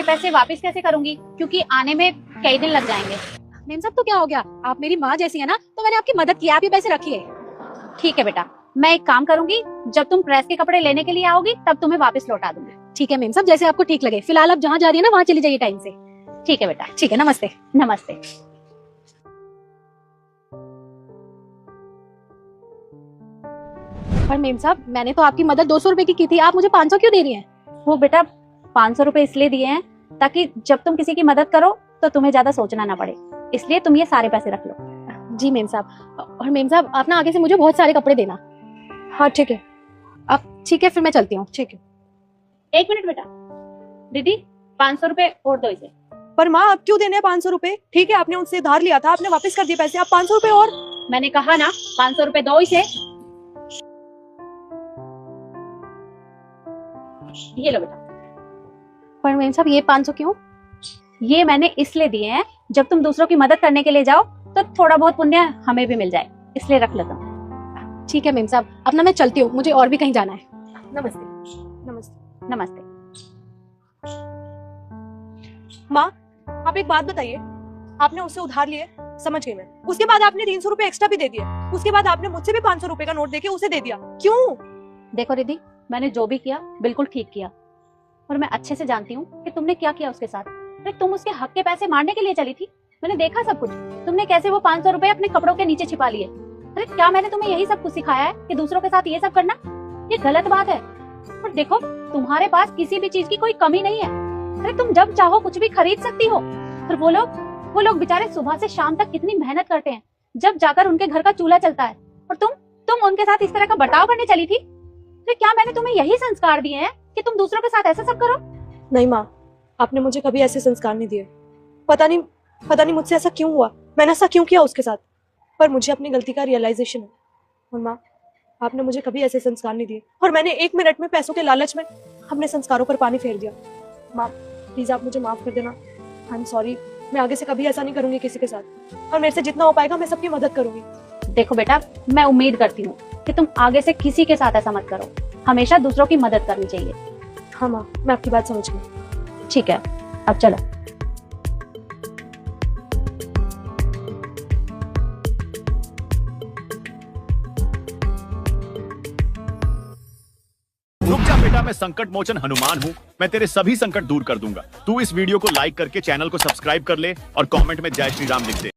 पैसे वापस कैसे करूंगी, क्योंकि आने में कई दिन लग जाएंगे। मेम साहब तो क्या हो गया, आप मेरी माँ जैसी है ना, तो मैंने आपकी मदद की, आप ये पैसे रखिए। ठीक है बेटा, मैं एक काम करूंगी, जब तुम प्रेस के कपड़े लेने के लिए आओगी तब तुम्हें वापस लौटा दूंगी। ठीक है मेम साहब, जैसे आपको ठीक लगे। फिलहाल आप जहाँ जा रही है ना वहाँ चली जाइए टाइम से। ठीक है बेटा। ठीक है, नमस्ते। नमस्ते। पर मेम साहब मैंने तो आपकी मदद 200 रुपए की थी, आप मुझे 500 क्यों दे रही हैं? वो बेटा 500 रुपए इसलिए दिए हैं ताकि जब तुम किसी की मदद करो तो तुम्हें ज्यादा सोचना ना पड़े, इसलिए तुम ये सारे पैसे रख लो। जी मेम साहब। और मेम साहब आप ना आगे से मुझे बहुत सारे कपड़े देना। हाँ ठीक है। अब ठीक है, फिर मैं चलती हूँ। ठीक है। एक मिनट बेटा, दीदी 500 रुपए और दो इसे। पर माँ अब क्यों देने हैं 500 रुपए? ठीक है, आपने उनसे उधार लिया था, आपने वापस कर दिए पैसे, आप 500 रुपए और। मैंने कहा ना 500 रुपए दो इसे। ये लो बेटा। पर मेम साहब ये 500 क्यों? ये मैंने इसलिए दिए हैं, जब तुम दूसरों की मदद करने के लिए जाओ तो थोड़ा बहुत पुण्य हमें भी मिल जाए, इसलिए रख लो तुम। ठीक है मेम साहब, अब ना मैं चलती हूँ, मुझे और भी कहीं जाना है। नमस्ते। नमस्ते। नमस्ते। माँ आप एक बात बताइए, आपने उससे उधार लिए, समझ गई मैं, उसके बाद आपने 300 रुपए एक्स्ट्रा भी दे दिए, उसके बाद आपने मुझसे भी 500 रुपए का नोट देके उसे दे दिया, क्यों? देखो रिद्धि, मैंने जो भी किया बिल्कुल ठीक किया, और मैं अच्छे से जानती हूँ कि तुमने क्या किया उसके साथ। अरे तुम उसके हक के पैसे मारने के लिए चली थी, मैंने देखा सब कुछ। तुमने कैसे वो 500 रुपए अपने कपड़ों के नीचे छिपा लिए। अरे क्या मैंने तुम्हें यही सब कुछ सिखाया है कि दूसरों के साथ ये सब करना? ये गलत बात है। और देखो तुम्हारे पास किसी भी चीज की कोई कमी नहीं है। अरे तुम जब चाहो कुछ भी खरीद सकती हो। और वो लोग बेचारे सुबह से शाम तक कितनी मेहनत करते हैं, जब जाकर उनके घर का चूल्हा चलता है, और तुम उनके साथ इस तरह का बर्ताव करने चली थी। तो क्या मैंने तुम्हें यही संस्कार दिए हैं कि तुम दूसरों के साथ ऐसा सब करो? नहीं माँ, आपने मुझे कभी ऐसे संस्कार नहीं दिए। पता नहीं मुझसे ऐसा क्यों हुआ, मैंने ऐसा क्यों किया उसके साथ, पर मुझे अपनी गलती का रियलाइजेशन है। और माँ आपने मुझे कभी ऐसे संस्कार नहीं दिए, और मैंने 1 मिनट में पैसों के लालच में अपने संस्कारों पर पानी फेर दिया। माँ प्लीज आप मुझे माफ कर देना, आई एम सॉरी। मैं आगे से कभी ऐसा नहीं करूंगी किसी के साथ, और मेरे से जितना हो पाएगा मैं सबकी मदद करूंगी। देखो बेटा, मैं उम्मीद करती हूँ कि तुम आगे से किसी के साथ ऐसा मत करो, हमेशा दूसरों की मदद करनी चाहिए। हाँ माँ, मैं आपकी बात समझ गई। ठीक है, अब चलो। रुक जा बेटा, मैं संकट मोचन हनुमान हूँ, मैं तेरे सभी संकट दूर कर दूंगा। तू इस वीडियो को लाइक करके चैनल को सब्सक्राइब कर ले और कमेंट में जय श्री राम लिख दे।